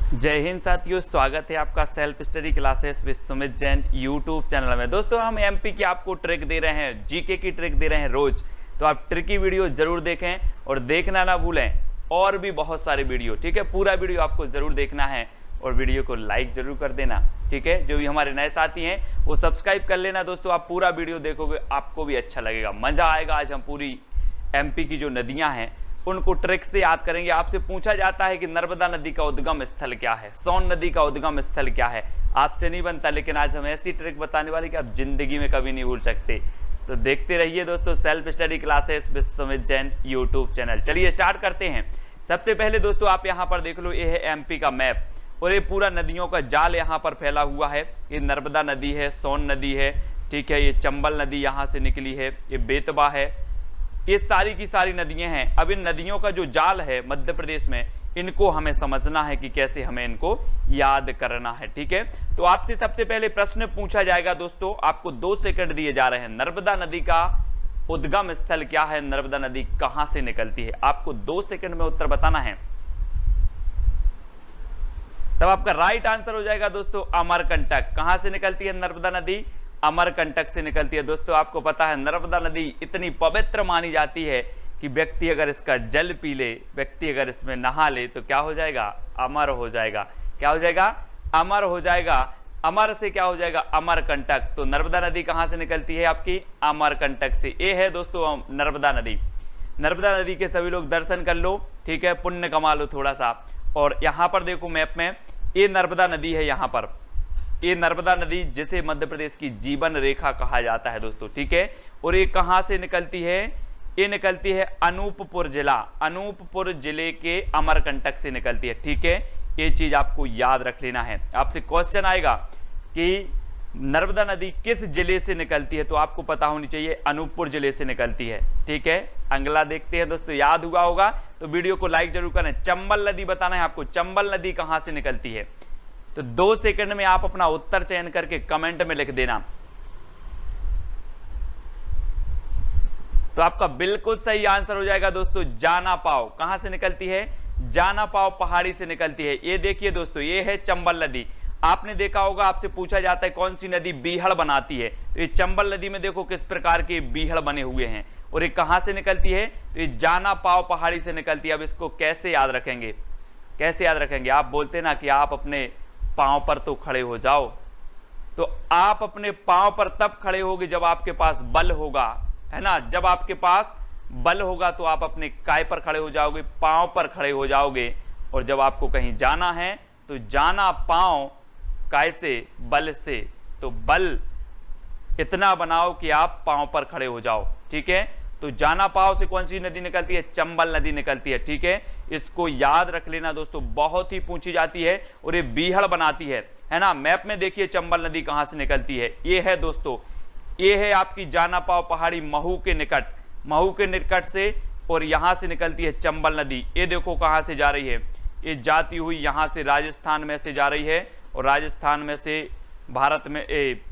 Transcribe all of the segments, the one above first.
जय हिंद साथियों, स्वागत है आपका self study classes with Sumit Jain YouTube channel में। दोस्तों हम एमपी की आपको ट्रिक दे रहे हैं, जीके की ट्रिक दे रहे हैं रोज। तो आप ट्रिकी वीडियो जरूर देखें और देखना ना भूलें, और भी बहुत सारे वीडियो, ठीक है। पूरा वीडियो आपको जरूर देखना है और वीडियो को लाइक जरूर कर देना, ठीक है। जो भी हमारे नए साथी हैं वो सब्सक्राइब कर लेना। दोस्तों आप पूरा वीडियो देखोगे, आपको भी अच्छा लगेगा, मजा आएगा। आज हम पूरी एमपी की जो नदियां हैं उनको ट्रिक से याद करेंगे। आपसे पूछा जाता है कि नर्मदा नदी का उद्गम स्थल क्या है, सोन नदी का उद्गम स्थल क्या है। आपसे नहीं बनता, लेकिन आज हम ऐसी ट्रिक बताने वाले कि आप जिंदगी में कभी नहीं भूल सकते। तो देखते रहिए दोस्तों self study classes with Sumit Jain YouTube channel. चलिए स्टार्ट करते हैं। सबसे पहले दोस्तों आप यहाँ पर देख लो, ये है एमपी का मैप और ये पूरा नदियों का जाल यहाँ पर फैला हुआ है। ये नर्मदा नदी है, सोन नदी है, ठीक है। ये चंबल नदी यहाँ से निकली है, ये बेतवा है, ये सारी की सारी नदियां हैं। अब इन नदियों का जो जाल है मध्य प्रदेश में, इनको हमें समझना है कि कैसे हमें इनको याद करना है, ठीक है। तो आपसे सबसे पहले प्रश्न पूछा जाएगा दोस्तों, आपको 2 सेकंड दिए जा रहे हैं। नर्मदा नदी का उद्गम स्थल क्या है, नर्मदा नदी कहां से निकलती है, आपको 2 सेकंड में उत्तर बताना है। तब आपका राइट आंसर हो जाएगा दोस्तों अमरकंटक। कहां से निकलती है नर्मदा नदी, अमरकंटक से निकलती है। दोस्तों आपको पता है नर्मदा नदी इतनी पवित्र मानी जाती है कि व्यक्ति अगर इसका जल पी ले, व्यक्ति अगर इसमें नहा ले तो क्या हो जाएगा, अमर हो जाएगा। क्या हो जाएगा, अमर हो जाएगा। अमर से क्या हो जाएगा, अमरकंटक। तो नर्मदा नदी कहां से निकलती है आपकी, अमरकंटक से। ये है दोस्तों नर्मदा नदी। नर्मदा नदी के सभी लोग दर्शन कर लो, ठीक है, पुण्य कमा लो थोड़ा सा। और यहां पर देखो मैप में, ये नर्मदा नदी है। यहाँ पर ये नर्मदा नदी जिसे मध्य प्रदेश की जीवन रेखा कहा जाता है दोस्तों, ठीक है। और ये कहां से निकलती है, ये निकलती है अनूपपुर जिला, अनूपपुर जिले के अमरकंटक से निकलती है, ठीक है। ये चीज आपको याद रख लेना है। आपसे क्वेश्चन आएगा कि नर्मदा नदी किस जिले से निकलती है, तो आपको पता होनी चाहिए अनूपपुर जिले से निकलती है, ठीक है। अगला देखते हैं दोस्तों, याद हुआ होगा तो वीडियो को लाइक जरूर करें। चंबल नदी बताना है आपको, चंबल नदी कहां से निकलती है। तो 2 सेकंड में आप अपना उत्तर चयन करके कमेंट में लिख देना। तो आपका बिल्कुल सही आंसर हो जाएगा दोस्तों जाना पाव। कहां से निकलती है, जाना पाव पहाड़ी से निकलती है। ये देखिए दोस्तों, ये है चंबल नदी। आपने देखा होगा, आपसे पूछा जाता है कौन सी नदी बीहड़ बनाती है, तो ये चंबल नदी में देखो किस प्रकार के बीहड़ बने हुए हैं। और ये कहां से निकलती है, तो ये जाना पाव पहाड़ी से निकलती है। अब इसको कैसे याद रखेंगे, कैसे याद रखेंगे। आप बोलते ना कि आप अपने पांव पर तो खड़े हो जाओ, तो आप अपने पांव पर तब खड़े होगे जब आपके पास बल होगा, है ना। जब आपके पास बल होगा तो आप अपने काय पर खड़े हो जाओगे, पांव पर खड़े हो जाओगे। और जब आपको कहीं जाना है तो जाना पांव काय से, बल से। तो बल इतना बनाओ कि आप पांव पर खड़े हो जाओ, ठीक है। तो जाना पाव से कौन सी नदी निकलती है, चंबल नदी निकलती है, ठीक है। इसको याद रख लेना दोस्तों, बहुत ही पूछी जाती है और ये बीहड़ बनाती है ना। मैप में देखिए चंबल नदी कहां से निकलती है। ये है दोस्तों, ये है आपकी जाना पाव पहाड़ी महू के निकट, महू के निकट से। और यहां से निकलती है चंबल नदी। ये देखो कहां से जा रही है, ये जाती हुई यहां से राजस्थान में से जा रही है, और राजस्थान में से भारत में,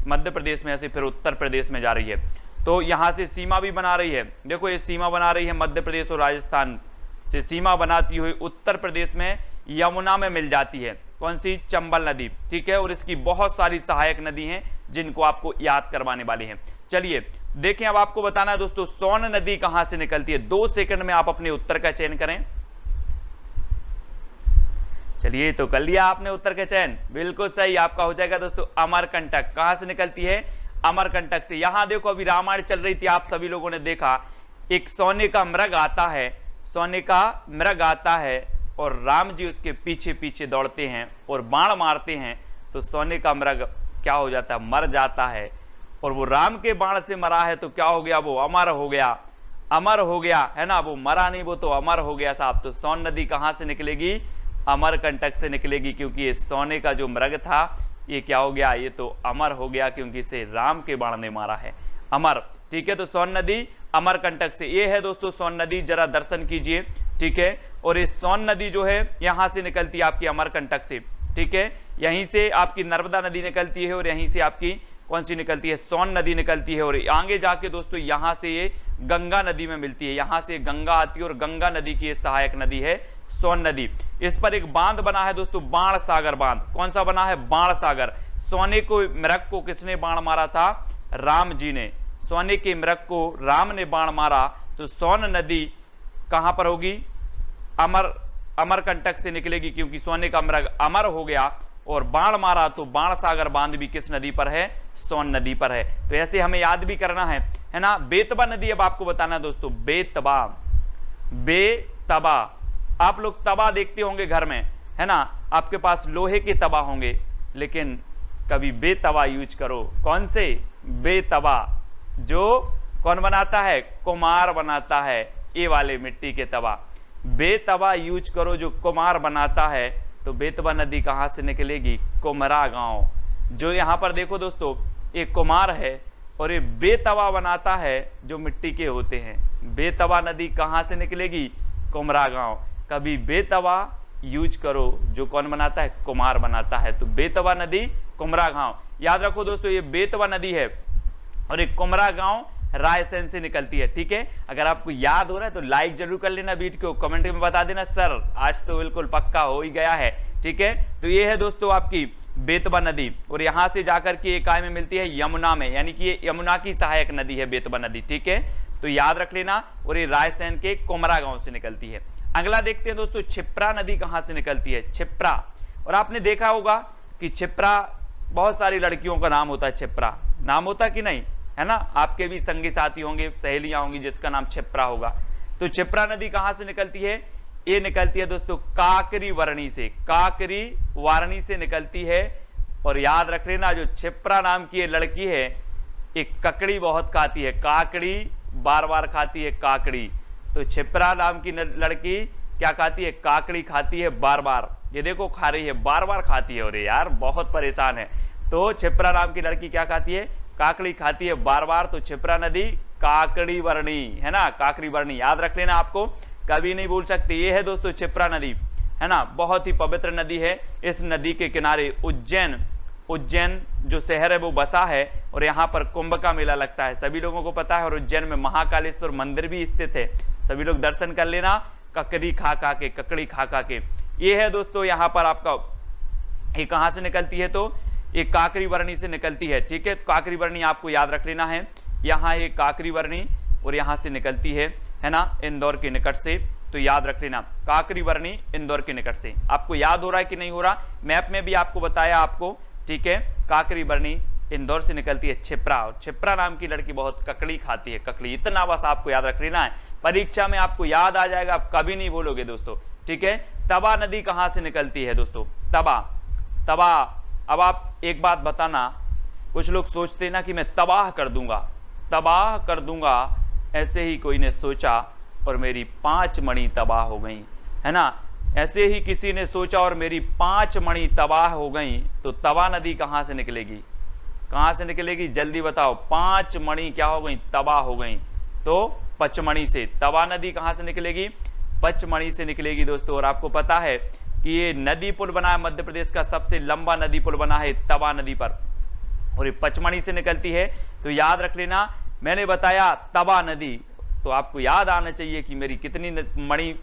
मध्य प्रदेश में से फिर उत्तर प्रदेश में जा रही है। तो यहां से सीमा भी बना रही है। देखो ये सीमा बना रही है, मध्य प्रदेश और राजस्थान से सीमा बनाती हुई उत्तर प्रदेश में यमुना में मिल जाती है। कौन सी, चंबल नदी, ठीक है। और इसकी बहुत सारी सहायक नदी हैं जिनको आपको याद करवाने वाली हैं। चलिए देखें, अब आपको बताना है दोस्तों सोन नदी कहां से निकलती है। 2 सेकंड में आप अपने उत्तर का चयन करें। चलिए, तो कर लिया आपने उत्तर का चयन, बिल्कुल सही आपका हो जाएगा दोस्तों अमरकंटक। कहां से निकलती है, अमरकंटक से। यहां देखो अभी रामायण चल रही थी, आप सभी लोगों ने देखा, एक सोने का मृग आता है, सोने का मृग आता है और राम जी उसके पीछे पीछे दौड़ते हैं और बाण मारते हैं। तो सोने का मृग क्या हो जाता है, मर जाता है। और वो राम के बाण से मरा है तो क्या हो गया, वो अमर हो गया, अमर हो गया, है ना। वो मरा नहीं, वो तो अमर हो गया साहब। तो सोन नदी कहां से निकलेगी, अमरकंटक से निकलेगी, क्योंकि ये सोने का जो मृग था ये क्या हो गया, ये तो अमर हो गया, क्योंकि इसे राम के बाण ने मारा है, अमर, ठीक है। तो सोन नदी अमरकंटक से। ये है दोस्तों सोन नदी, जरा दर्शन कीजिए, ठीक है। और ये सोन नदी जो है यहां से निकलती है आपकी अमरकंटक से, ठीक है। यहीं से आपकी नर्मदा नदी निकलती है और यहीं से आपकी कौन सी निकलती है, सोन नदी निकलती है। और आगे जाके दोस्तों यहां से ये गंगा नदी में मिलती है, यहां से गंगा आती है और गंगा नदी की सहायक नदी है सोन नदी। इस पर एक बांध बना है दोस्तों, बाण सागर बांध। कौन सा बना है, बाण सागर। सोने को मृग को किसने बाण मारा था, राम जी ने। सोने के मृग को राम ने बाण मारा, तो सोन नदी कहां पर होगी, अमरकंटक से निकलेगी, क्योंकि सोने का मृग अमर हो गया और बाण मारा, तो बाण सागर बांध भी किस नदी पर है, सोन नदी पर है। तो ऐसे हमें याद भी करना है ना। बेतबा नदी अब आपको बताना है दोस्तों, बेतबा, बेतबा। आप लोग तवा देखते होंगे घर में, है ना, आपके पास लोहे के तवा होंगे, लेकिन कभी बेतवा यूज करो। कौन से, बेतवा, जो कौन बनाता है, कुम्हार बनाता है, ये वाले मिट्टी के तवा। बेतवा यूज करो जो कुम्हार बनाता है। तो बेतवा नदी कहां से निकलेगी, कुमरा गांव। जो यहां पर देखो दोस्तों, एक कुम्हार है और ये बेतवा बनाता है जो मिट्टी के होते हैं। बेतवा नदी कहां से निकलेगी, कुमरा गांव। कभी बेतवा यूज करो जो कौन बनाता है, कुम्हार बनाता है। तो बेतवा नदी, कुमरा गांव। याद रखो दोस्तों, ये बेतवा नदी है और एक कुमरा गांव रायसेन से निकलती है। ठीक है, अगर आपको याद हो रहा है तो लाइक जरूर कर लेना वीडियो को, कमेंट में बता देना सर आज तो बिल्कुल पक्का हो ही गया है। ठीक है, तो ये है दोस्तों आपकी बेतवा नदी। और यहां से जाकर के एक में मिलती है यमुना में, यानी कि ये यमुना की सहायक नदी है बेतवा नदी। ठीक है, तो याद रख लेना। और ये रायसेन के कुमरा गांव से निकलती है। अगला देखते हैं दोस्तों, क्षिप्रा नदी कहां से निकलती है, क्षिप्रा। और आपने देखा होगा कि क्षिप्रा, बहुत सारी लड़कियों का नाम होता है क्षिप्रा, नाम होता कि नहीं, है ना। आपके भी संगी साथी होंगे, सहेलियां होंगी जिसका नाम क्षिप्रा होगा। तो क्षिप्रा नदी कहां से निकलती है, ये निकलती है दोस्तों काकरी वारणी से, काकरी वारणी से निकलती है। और याद रख लेना, जो क्षिप्रा नाम की ये लड़की है, एक ककड़ी बहुत खाती है, काकड़ी बार बार खाती है, काकड़ी। तो क्षिप्रा नाम की लड़की क्या खाती है, काकड़ी खाती है बार बार। ये देखो खा रही है, बार बार खाती है, और यार बहुत परेशान है। तो क्षिप्रा नाम की लड़की क्या खाती है, काकड़ी खाती है बार बार। तो क्षिप्रा नदी काकड़ी वर्णी, है ना, काकड़ी वर्णी। याद रख लेना, आपको कभी नहीं भूल सकते। ये है दोस्तों क्षिप्रा नदी, है ना, बहुत ही पवित्र नदी है। इस नदी के किनारे उज्जैन जो शहर है वो बसा है, और यहाँ पर कुंभ का मेला लगता है, सभी लोगों को पता है। और उज्जैन में महाकालेश्वर मंदिर भी स्थित है, सभी लोग दर्शन कर लेना, ककड़ी खा खा के, ककड़ी खा खा के। ये है दोस्तों यहाँ पर आपका, ये कहाँ से निकलती है, तो एक काकरी वर्णी से निकलती है। ठीक है, काकरी वर्णी आपको याद रख लेना है। यहाँ एक काकरी वर्णी और यहाँ से निकलती है ना, इंदौर के निकट से। तो याद रख लेना, काकरी वर्णी इंदौर के निकट से। आपको याद हो रहा है कि नहीं हो रहा, मैप में भी आपको बताया आपको। ठीक है, काकरी वर्णी इंदौर से निकलती है क्षिप्रा, और क्षिप्रा नाम की लड़की बहुत ककड़ी खाती है, ककड़ी। इतना बस आपको याद रख लेना है, परीक्षा में आपको याद आ जाएगा, आप कभी नहीं भूलोगे दोस्तों। ठीक है, तवा नदी कहां से निकलती है दोस्तों, तवा। अब आप एक बात बताना, कुछ लोग सोचते ना कि मैं तबाह कर दूंगा, ऐसे ही कोई ने सोचा और मेरी 5 मणि तबाह हो गई, है ना। ऐसे ही किसी ने सोचा और मेरी 5 मणि तबाह हो गई। तो तवा नदी कहां से निकलेगी, कहां से निकलेगी, जल्दी बताओ। 5 मणि क्या हो गई, तबाह हो गई। तो पचमणि से। तवा नदी कहां से निकलेगी, पचमणि से निकलेगी दोस्तों। और आपको पता है कि ये नदी पुल बना है, मध्य प्रदेश का सबसे लंबा नदी पुल बना है तवा नदी पर, और ये पचमणि से निकलती है। तो याद रख लेना, मैंने बताया तवा नदी, तो आपको याद आना चाहिए कि मेरी कितनी मणि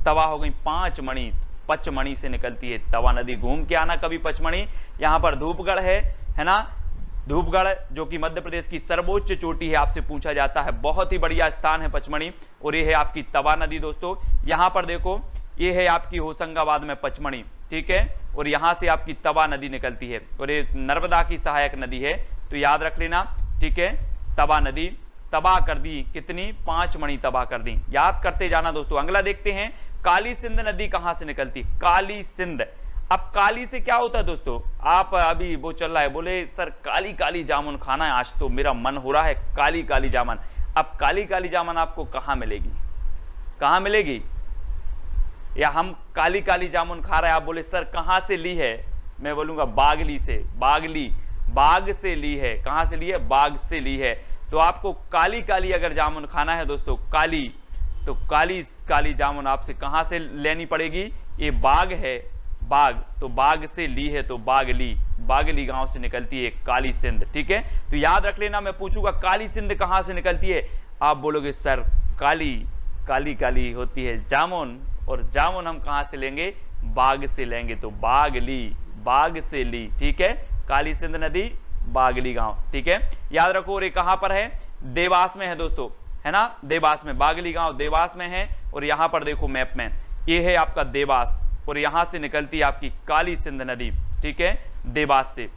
तवा हो गई, 5 मणि। पचमणि से निकलती है तवा नदी। घूम के आना कभी पचमणि। यहाँ पर धूपगढ़ है ना, धूपगढ़ जो कि मध्य प्रदेश की सर्वोच्च चोटी है, आपसे पूछा जाता है, बहुत ही बढ़िया स्थान है पचमणि। और ये है आपकी तवा नदी दोस्तों। यहाँ पर देखो, ये है आपकी होशंगाबाद में पचमणि। ठीक है, और यहाँ से आपकी तवा नदी निकलती है, और ये नर्मदा की सहायक नदी है। तो याद रख लेना। ठीक है, तवा नदी तबाह कर दी, कितनी, 5 मणि तबाह कर दी, याद करते जाना दोस्तों। अगला देखते हैं, काली सिंध नदी कहां से निकलती, काली सिंध। अब काली से क्या होता है दोस्तों, आप अभी वो चल रहा है, बोले सर काली काली जामुन खाना है, आज तो मेरा मन हो रहा है काली काली जामुन। अब काली काली जामुन आपको कहां मिलेगी, कहां मिलेगी, या हम काली काली जामुन खा रहे हैं, आप बोले सर कहां से ली है, मैं बोलूंगा बागली से, बाग से ली है। कहां से ली है, बाग से ली है। तो आपको काली काली अगर जामुन खाना है दोस्तों, काली, तो काली काली जामुन आपसे कहां से लेनी पड़ेगी, ये बाग है, बाग, तो बाग से ली है तो बागली, बागली गांव से निकलती है काली सिंध। ठीक है, तो याद रख लेना, मैं पूछूंगा काली सिंध कहां से निकलती है, आप बोलोगे सर काली काली काली होती है जामुन, और जामुन हम कहां से लेंगे, बाग से लेंगे, तो बागली, बाग से ली। ठीक है, काली सिंध नदी बागली गांव। ठीक है, याद रखो। और ये कहां पर है, देवास में है दोस्तों, है ना, देवास में, बागली गांव देवास में है। और यहां पर देखो मैप में, ये है आपका देवास, और यहां से निकलती है आपकी काली सिंध नदी। ठीक है, देवास से,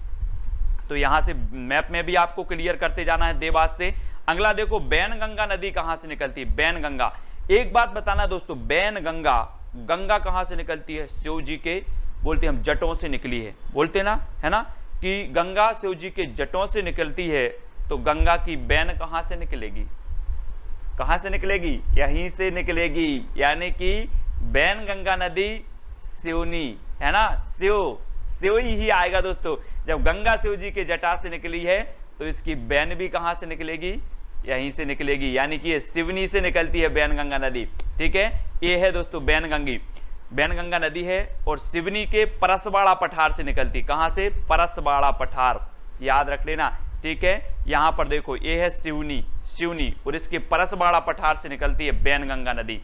तो यहां से मैप में भी आपको क्लियर करते जाना है देवास से। अगला देखो, बैनगंगा नदी कहां से निकलती है, बैनगंगा। एक बात बताना दोस्तों, बैनगंगा, गंगा कहां से निकलती है, शिव जी के, बोलते हम जटों से निकली है, बोलते ना, है ना, कि गंगा शिव जी के जटों से निकलती है। तो गंगा की बैन कहां से निकलेगी, कहां से निकलेगी, यहीं से निकलेगी, यानी कि बैन गंगा नदी सिवनी, है ना, शिव ही आएगा दोस्तों। जब गंगा शिव जी के जटा से निकली है तो इसकी बैन भी कहां से निकलेगी, यहीं से निकलेगी, यानी कि ये सिवनी से निकलती है बैनगंगा नदी। ठीक है, ये है दोस्तों बैनगंगा नदी है, और सिवनी के परसवाड़ा पठार से निकलती, कहां से, परसवाड़ा पठार, याद रख लेना। ठीक है, यहां पर देखो ये है सिवनी, और इसके परसवाड़ा पठार से निकलती है बैनगंगा नदी।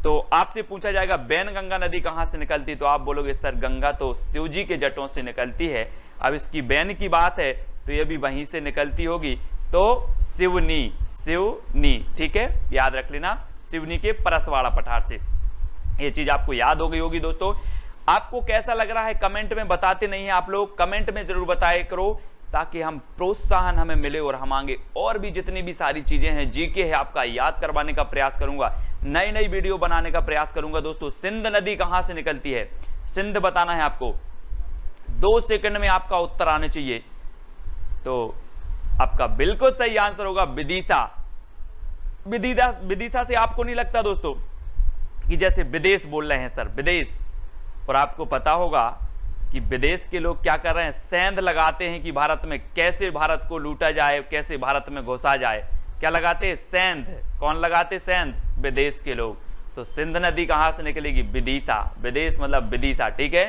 तो आपसे पूछा जाएगा बैनगंगा नदी कहां से निकलती, तो आप बोलोगे सर गंगा तो शिव जी के जटों से निकलती है, अब इसकी बैन की बात है तो ये भी वहीं से निकलती होगी, तो सिवनी। ठीक है, याद रख लेना, सिवनी के परसवाड़ा पठार से। ये चीज आपको याद हो गई होगी दोस्तों। आपको कैसा लग रहा है कमेंट में बताते नहीं है आप लोग, कमेंट में जरूर बताया करो, ताकि हम प्रोत्साहन हमें मिले और हम आगे और भी जितनी भी सारी चीजें हैं, जीके है आपका, याद करवाने का प्रयास करूंगा, नई नई वीडियो बनाने का प्रयास करूंगा दोस्तों। सिंध नदी कहां से निकलती है, सिंध बताना है आपको, 2 सेकंड में आपका उत्तर आने चाहिए। तो आपका बिल्कुल सही आंसर होगा विदिशा। विदिशा से आपको नहीं लगता दोस्तों कि जैसे विदेश बोल रहे हैं सर, विदेश, और आपको पता होगा कि विदेश के लोग क्या कर रहे हैं, सेंध लगाते हैं कि भारत में कैसे भारत को लूटा जाए, कैसे भारत में घुसा जाए, क्या लगाते हैं, सेंध। कौन लगाते, सेंध, विदेश के लोग। तो सिंध नदी कहां से निकलेगी, विदिशा, विदेश मतलब विदिशा। ठीक है,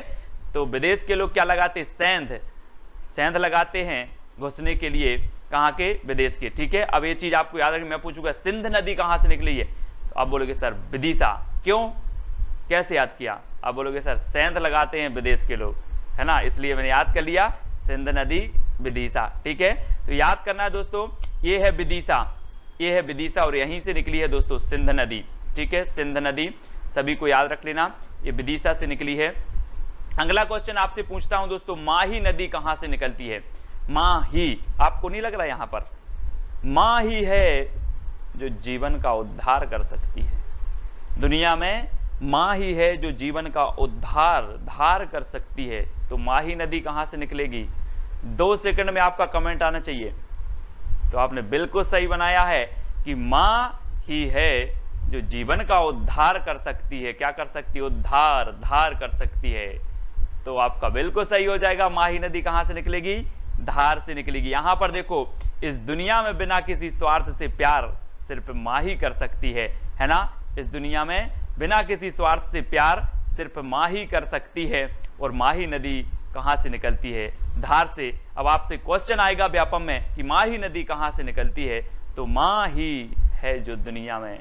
तो विदेश के लोग क्या लगाते, सेंध लगाते हैं घुसने के लिए, कहां के, विदेश के। ठीक है, अब ये चीज आपको याद रखनी, मैं पूछूंगा सिंध नदी कहां से निकली है, तो आप बोलोगे सर विदिशा। क्यों, कैसे याद किया, आप बोलोगे सर सेंध लगाते हैं विदेश के लोग, है ना, इसलिए मैंने याद कर लिया, सिंध नदी विदिशा। ठीक है, तो याद करना है दोस्तों, ये है विदिशा, ये है विदिशा, और यहीं से निकली है दोस्तों सिंध नदी। ठीक है, सिंध नदी सभी को याद रख लेना, ये विदिशा से निकली है। अगला क्वेश्चन आपसे पूछता हूं दोस्तों, माही नदी कहां से निकलती है, माही, आपको नहीं लग रहा यहां पर, माही है जो जीवन का उद्धार कर सकती है, दुनिया में माही है जो जीवन का उद्धार कर सकती है। तो माही नदी कहां से निकलेगी, 2 सेकंड में आपका कमेंट आना चाहिए। तो आपने बिल्कुल सही बनाया है कि मां ही है जो जीवन का उद्धार कर सकती है, क्या कर सकती है, धार कर सकती है। तो आपका बिल्कुल सही हो जाएगा, माही नदी कहां से निकलेगी, धार से निकलेगी। यहां पर देखो, इस दुनिया में बिना किसी स्वार्थ से प्यार सिर्फ मां ही कर सकती है ना, इस दुनिया में बिना किसी स्वार्थ से प्यार सिर्फ मां ही कर सकती है। और माही नदी कहां से निकलती है, धार से। अब आपसे क्वेश्चन आएगा व्यापम में कि माही नदी कहां से निकलती है, तो मां ही है जो दुनिया में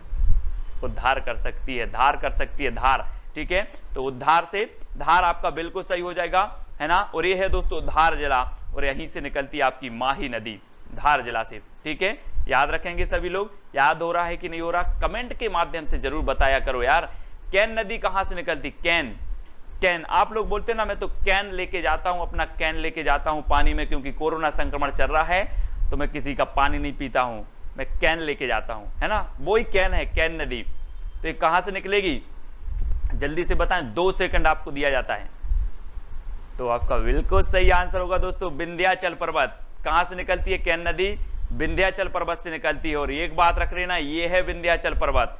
उद्धार कर सकती है, धार कर सकती है, धार। ठीक है, तो उद्धार से धार आपका बिल्कुल सही हो जाएगा, है ना। और ये है दोस्तों धार जिला, और यहीं से निकलती है आपकी माही नदी, धार जिला से। ठीक है, याद रखेंगे सभी लोग, याद हो रहा है कि नहीं हो रहा, कमेंट के माध्यम से जरूर बताया करो यार। कैन नदी कहां से निकलती, कैन, आप लोग बोलते ना, मैं तो कैन लेके जाता हूं, अपना कैन लेके जाता हूं पानी में, क्योंकि कोरोना संक्रमण चल रहा है तो मैं किसी का पानी नहीं पीता हूं, मैं कैन लेके जाता हूं, है ना, वो ही कैन है, कैन नदी। तो ये कहां से निकलेगी, जल्दी से बताएं, 2 सेकंड आपको दिया जाता है। तो आपका बिल्कुल सही आंसर होगा दोस्तों विंध्याचल पर्वत। कहां से निकलती है कैन नदी, विंध्याचल पर्वत से निकलती है। और एक बात रख लेना, ये है विंध्याचल पर्वत।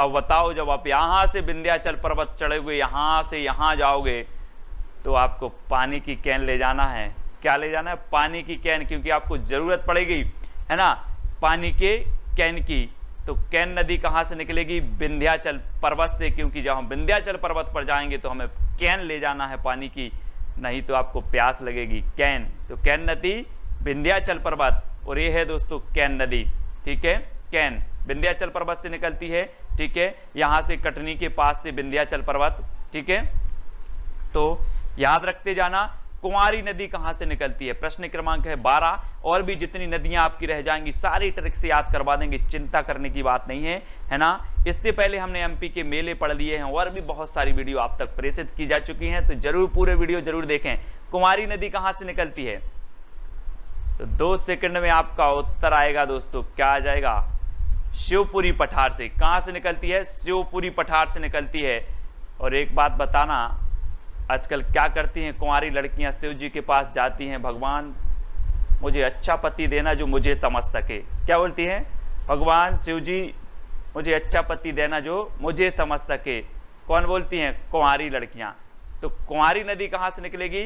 अब बताओ, जब आप यहां से विंध्याचल पर्वत चढ़ोगे, यहां से यहां जाओगे, तो आपको पानी की कैन ले जाना है। क्या ले जाना है, पानी की कैन, क्योंकि आपको जरूरत पड़ेगी, है ना, पानी के कैन की। तो कैन नदी कहां से निकलेगी, विंध्याचल पर्वत से, क्योंकि जब हम विंध्याचल पर्वत पर जाएंगे तो हमें कैन ले जाना है पानी की, नहीं तो आपको प्यास लगेगी। कैन, तो कैन नदी विंध्याचल पर्वत, और ये है दोस्तों कैन नदी, ठीक है। कैन विंध्याचल पर्वत से निकलती है, ठीक है, यहां से कटनी के पास से विंध्याचल पर्वत, ठीक है। तो याद रखते जाना। कुंवारी नदी कहां से निकलती है, प्रश्न क्रमांक है 12। और भी जितनी नदियां आपकी रह जाएंगी सारी ट्रिक से याद करवा देंगे, चिंता करने की बात नहीं है ना। इससे पहले हमने एमपी के मेले पढ़ लिए हैं और भी बहुत सारी वीडियो आप तक प्रेषित की जा चुकी हैं, तो जरूर पूरे वीडियो जरूर देखें। कुंवारी नदी कहां से निकलती है, तो 2 सेकंड में आपका उत्तर आएगा दोस्तों। क्या आ जाएगा, शिवपुरी पठार से। कहां से निकलती है, शिवपुरी पठार से निकलती है। और एक बात बताना, आजकल क्या करती हैं कुंवारी लड़कियां, शिव जी के पास जाती हैं, भगवान मुझे अच्छा पति देना जो मुझे समझ सके। क्या बोलती हैं, भगवान शिव जी मुझे अच्छा पति देना जो मुझे समझ सके। कौन बोलती हैं, कुंवारी लड़कियां। तो कुंवारी नदी कहां से निकलेगी,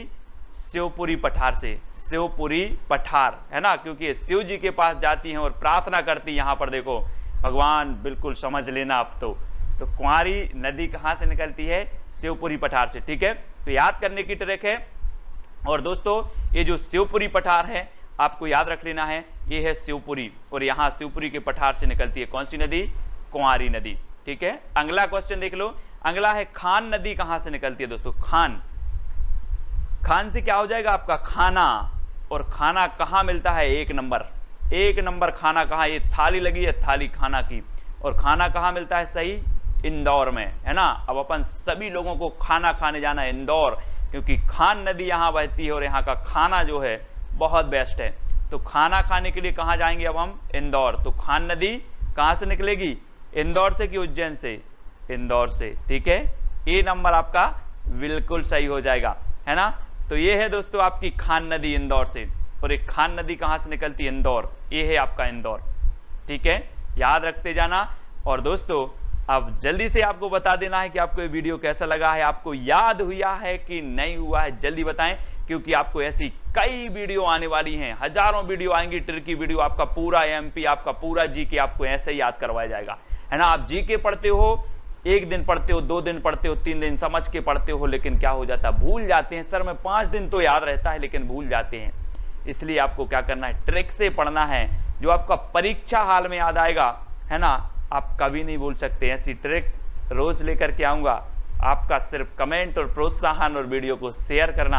शिवपुरी पठार से। शिवपुरी पठार है ना, क्योंकि शिव जी के पास जाती हैं और प्रार्थना करती। यहां पर देखो, भगवान बिल्कुल समझ लेना अब तो कुंवारी नदी कहां से निकलती है, शिवपुरी पठार से, ठीक है। तो याद करने की ट्रिक है। और दोस्तों ये जो शिवपुरी पठार है आपको याद रख लेना है, ये है शिवपुरी, और यहां शिवपुरी के पठार से निकलती है कौन सी नदी, कुंवारी नदी, ठीक है। अगला क्वेश्चन देख लो, अगला है खान नदी कहां से निकलती है दोस्तों। खान, खान से क्या हो जाएगा आपका खाना, और खाना कहां मिलता है, 1 नंबर, 1 नंबर खाना कहां, ये थाली लगी है थाली खाना की, और खाना कहां मिलता है, सही इंदौर में, है ना। अब अपन सभी लोगों को खाना खाने जाना है इंदौर, क्योंकि खान नदी यहाँ बहती है और यहाँ का खाना जो है बहुत बेस्ट है। तो खाना खाने के लिए कहाँ जाएंगे अब हम, इंदौर। तो खान नदी कहाँ से निकलेगी, इंदौर से कि उज्जैन से, इंदौर से, ठीक है। ये नंबर आपका बिल्कुल सही हो जाएगा, है ना। तो ये है दोस्तों आपकी खान नदी इंदौर से, और एक खान नदी कहाँ से निकलती है, इंदौर, ये है आपका इंदौर, ठीक है। याद रखते जाना। और दोस्तों अब जल्दी से आपको बता देना है कि आपको ये वीडियो कैसा लगा है, आपको याद हुआ है कि नहीं हुआ है, जल्दी बताएं, क्योंकि आपको ऐसी कई वीडियो आने वाली हैं, हजारों वीडियो आएंगी, ट्रिकी वीडियो, आपका पूरा एमपी, आपका पूरा जीके आपको ऐसे ही याद करवाया जाएगा, है ना। आप जीके पढ़ते हो, 1 दिन पढ़ते हो, 2 दिन पढ़ते हो, 3 दिन समझ के पढ़ते हो, लेकिन क्या हो जाता है, भूल जाते हैं। सर में 5 दिन तो याद रहता है लेकिन भूल जाते हैं। इसलिए आपको क्या करना है, ट्रिक से पढ़ना है, जो आपका परीक्षा हाल में याद आएगा, है ना, आप कभी नहीं भूल सकते। ऐसी ट्रिक रोज लेकर के आऊंगा। आपका सिर्फ कमेंट और प्रोत्साहन और वीडियो को शेयर करना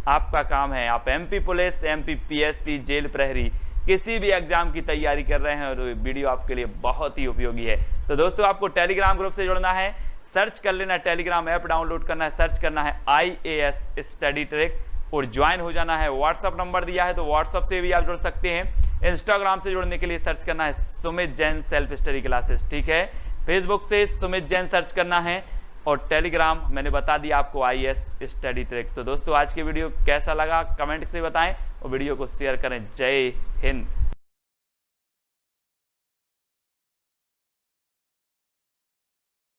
आपका काम है। आप MP police, MP PSC, jail प्रहरी, किसी भी एग्जाम की तैयारी कर रहे हैं और वीडियो आपके लिए बहुत ही उपयोगी है। तो दोस्तों आपको टेलीग्राम ग्रुप से जुड़ना है, सर्च कर लेना, टेलीग्राम ऐप डाउनलोड करना है, सर्च करना है IAS स्टडी ट्रिक और ज्वाइन हो जाना है। व्हाट्सअप नंबर दिया है तो व्हाट्सअप से भी आप जुड़ सकते हैं। इंस्टाग्राम से जुड़ने के लिए सर्च करना है Sumit Jain self study classes, ठीक है। फेसबुक से सुमित जैन सर्च करना है, और टेलीग्राम मैंने बता दिया आपको IAS स्टडी ट्रिक। तो दोस्तों आज के वीडियो कैसा लगा कमेंट से बताएं और वीडियो को शेयर करें। जय हिंद।